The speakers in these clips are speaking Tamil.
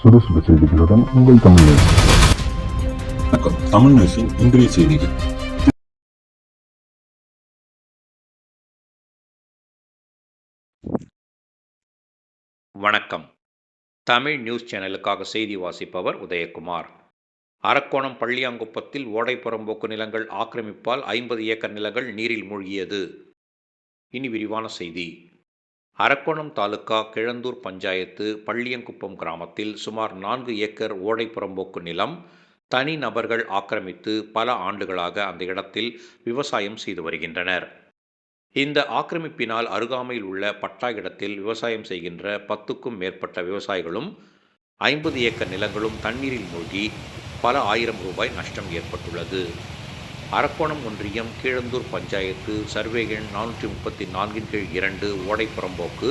சுறுசுறு செய்திகளுடன் உங்கள் தமிழ் நியூஸ். வணக்கம். தமிழ் நியூஸின் இன்றைய செய்திகள். வணக்கம். தமிழ் நியூஸ் சேனலுக்காக செய்தி வாசிப்பவர் உதயகுமார். அரக்கோணம் பள்ளியாங்குப்பத்தில் ஓடை புறம்போக்கு நிலங்கள் ஆக்கிரமிப்பால் 50 ஏக்கர் நிலங்கள் நீரில் மூழ்கியது. இனி விரிவான செய்தி. அரக்கோணம் தாலுகா கிழந்தூர் பஞ்சாயத்து பள்ளியங்குப்பம் கிராமத்தில் சுமார் 4 ஏக்கர் ஓடை புறம்போக்கு நிலம் தனி நபர்கள் ஆக்கிரமித்து பல ஆண்டுகளாக அந்த இடத்தில் விவசாயம் செய்து வருகின்றனர். இந்த ஆக்கிரமிப்பினால் அருகாமையில் உள்ள பட்டா இடத்தில் விவசாயம் செய்கின்ற 10க்கும் மேற்பட்ட விவசாயிகளும் 50 ஏக்கர் நிலங்களும் தண்ணீரில் மூழ்கி பல ஆயிரம் ரூபாய் நஷ்டம் ஏற்பட்டுள்ளது. அரக்கோணம் ஒன்றியம் கீழந்தூர் பஞ்சாயத்து சர்வே எண் 434 கீழ் 2 ஓடை புறம்போக்கு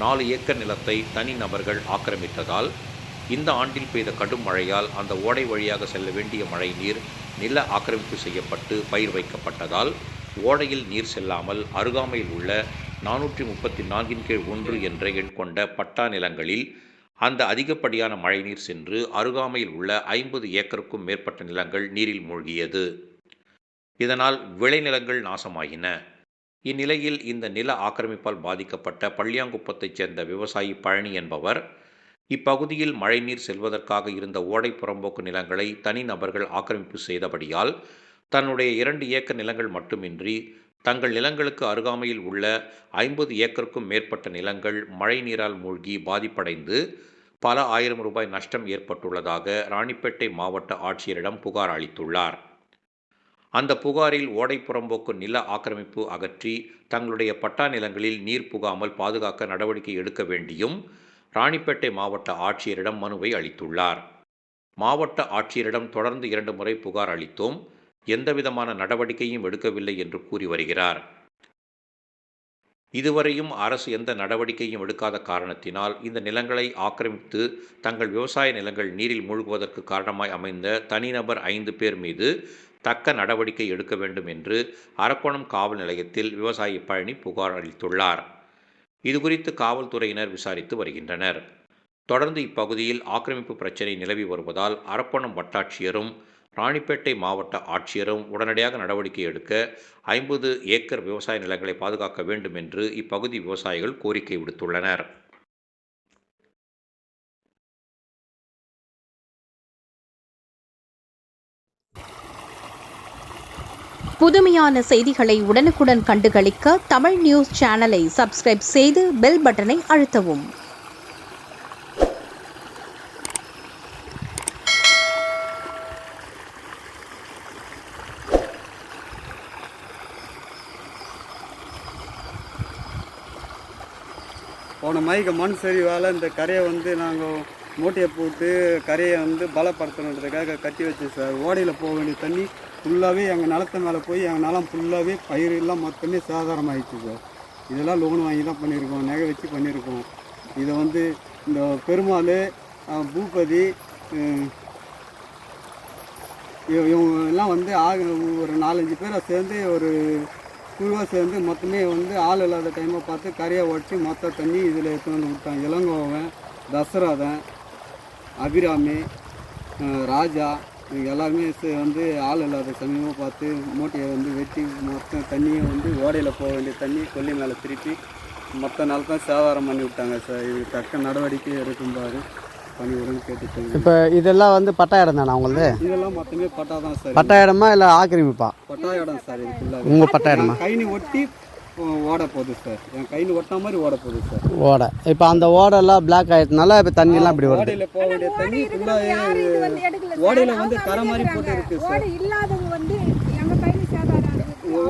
4 ஏக்கர் நிலத்தை தனி நபர்கள் ஆக்கிரமித்ததால் இந்த ஆண்டில் பெய்த கடும் மழையால் அந்த ஓடை வழியாக செல்ல வேண்டிய மழை நீர் நில ஆக்கிரமிப்பு செய்யப்பட்டு பயிர் வைக்கப்பட்டதால் ஓடையில் நீர் செல்லாமல் அருகாமையில் உள்ள 434 கீழ் 1 என்ற எண் கொண்ட பட்டா நிலங்களில் அந்த அதிகப்படியான மழைநீர் சென்று அருகாமையில் உள்ள 50 ஏக்கருக்கும் மேற்பட்ட நிலங்கள் நீரில் மூழ்கியது. இதனால் விளைநிலங்கள் நாசமாகின. இந்நிலையில் இந்த நில ஆக்கிரமிப்பால் பாதிக்கப்பட்ட பள்ளியாங்குப்பத்தைச் சேர்ந்த விவசாயி பழனி என்பவர் இப்பகுதியில் மழைநீர் செல்வதற்காக இருந்த ஓடை புறம்போக்கு நிலங்களை தனி நபர்கள் ஆக்கிரமிப்பு செய்தபடியால் தன்னுடைய 2 ஏக்கர் நிலங்கள் மட்டுமின்றி தங்கள் நிலங்களுக்கு அருகாமையில் உள்ள 50 ஏக்கருக்கும் மேற்பட்ட நிலங்கள் மழை நீரால் மூழ்கி பாதிப்படைந்து பல ஆயிரம் ரூபாய் நஷ்டம் ஏற்பட்டுள்ளதாக ராணிப்பேட்டை மாவட்ட ஆட்சியரிடம் புகார் அளித்துள்ளார். அந்த புகாரில் ஓடை புறம்போக்கு நில ஆக்கிரமிப்பு அகற்றி தங்களுடைய பட்டா நிலங்களில் நீர் புகாமல் பாதுகாக்க நடவடிக்கை எடுக்க வேண்டியும் ராணிப்பேட்டை மாவட்ட ஆட்சியரிடம் மனுவை அளித்துள்ளார். மாவட்ட ஆட்சியரிடம் தொடர்ந்து 2 முறை புகார் அளித்தோம், எந்தவிதமான நடவடிக்கையும் எடுக்கவில்லை என்று கூறி வருகிறார். இதுவரையும் அரசு எந்த நடவடிக்கையும் எடுக்காத காரணத்தினால் இந்த நிலங்களை ஆக்கிரமித்து தங்கள் விவசாய நிலங்கள் நீரில் மூழ்குவதற்கு காரணமாய் அமைந்த தனிநபர் 5 பேர் மீது தக்க நடவடிக்கை எடுக்க வேண்டும் என்று அரக்கோணம் காவல் நிலையத்தில் விவசாயி பழனி புகார் அளித்துள்ளார். இதுகுறித்து காவல்துறையினர் விசாரித்து வருகின்றனர். தொடர்ந்து இப்பகுதியில் ஆக்கிரமிப்பு பிரச்சினை நிலவி வருவதால் அரக்கோணம் வட்டாட்சியரும் ராணிப்பேட்டை மாவட்ட ஆட்சியரும் உடனடியாக நடவடிக்கை எடுக்க 50 ஏக்கர் விவசாய நிலங்களை பாதுகாக்க வேண்டும் என்று இப்பகுதி விவசாயிகள் கோரிக்கை விடுத்துள்ளனர். புதுமையான செய்திகளை உடனுக்குடன் கண்டுகளிக்க தமிழ் நியூஸ் சேனலை சப்ஸ்கிரைப் செய்து பெல் பட்டனை அழுத்தவும். போன மாதிரி மண் சரிவால் இந்த கரையை நாங்கள் மூட்டையை போட்டு கரையை பலப்படுத்தணுன்றதுக்காக கட்டி வச்சோம் சார். ஓடையில் போக வேண்டிய தண்ணி ஃபுல்லாகவே எங்கள் நிலத்து மேலே போய் எங்கள் நிலம் ஃபுல்லாகவே பயிரெல்லாம் மொத்தமே சேதாரமாகிடுச்சு சார். இதெல்லாம் லோன் வாங்கி தான் பண்ணியிருக்கோம், நகை வச்சு பண்ணியிருக்கோம். இதை இந்த பெருமாள், பூபதி இவங்க எல்லாம் ஒரு 4-5 பேரை சேர்ந்து ஒரு குழுவாக சேர்ந்து மொத்தமே ஆள் இல்லாத டைமை பார்த்து கரையை உடச்சி மொத்த தண்ணி இதில் எடுத்து விட்டாங்க. இளங்கோவன், தசரதன், அபிராமி, ராஜா இவங்க எல்லாருமே ஆள் இல்லாத சமயமாக பார்த்து மூட்டையை வெட்டி மொத்த தண்ணியை ஓடையில் போக வேண்டிய தண்ணி கொல்லி மேலே திருப்பி மொத்த நிலத்தான் சேதாரம் பண்ணி விட்டாங்க சார். இது தக்க நடவடிக்கை எடுக்கும்பாரு பண்ணி விடுன்னு கேட்டுச்சு. இப்போ இதெல்லாம் பட்டா இடம் தானே அவங்களது? இதெல்லாம் மொத்தமே பட்டா தான் சார். பட்டா இடமா இல்லை ஆக்கிரமிப்பா? பட்டா இடம் சார். இது ஃபுல்லாக உங்கள் பட்டா இடமா? கைனி ஒட்டி ஓட போகுது சார். என் கையில் ஒட்டின மாதிரி ஓட போகுது சார். ஓடை இப்போ அந்த ஓடெல்லாம் பிளாக் ஆகிடுறதுனால இப்போ தண்ணியெல்லாம் இப்படி வருது. ஓடையில் போக வேண்டிய தண்ணி ஃபுல்லாக ஓடையில் கரை மாதிரி போட்டு இருக்குது சார்.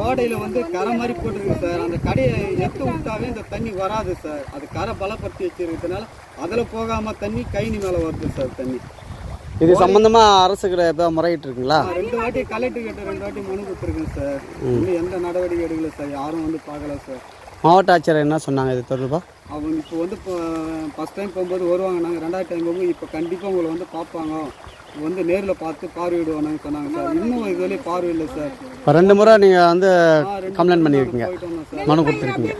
ஓடையில் கரை மாதிரி போட்டுருக்கு சார். அந்த கடையை எடுத்து விட்டாவே இந்த தண்ணி வராது சார். அது கரை பலப்படுத்தி வச்சிருக்கிறதுனால அதில் போகாமல் தண்ணி கைனி மேலே வருது சார் தண்ணி. இது சம்பந்தமாக அரசுக்கிட்ட எப்போ முறையிட்டு இருக்குங்களா? 2 வாட்டி கலெக்டர் கிட்ட 2 வாட்டி மனு கொடுத்துருக்கேன் சார். இன்னும் எந்த நடவடிக்கை எடுக்கல சார். யாரும் பார்க்கல சார். மாவட்ட ஆட்சியர் என்ன சொன்னாங்க இது தொடர்பாக? அவங்க இப்போ ஃபஸ்ட் டைம் போகும்போது வருவாங்க. நாங்கள் 2வது டைம் போகும்போது இப்போ கண்டிப்பாக உங்களை பார்ப்பாங்க, நேரில் பார்த்து பார்வையிடுவானான்னு சொன்னாங்க சார். இன்னும் இதுவரை பார்வையில்லை சார். இப்போ 2 முறை நீங்கள் கம்ப்ளைண்ட் பண்ணியிருக்கீங்க, மனு கொடுத்துருக்கீங்க.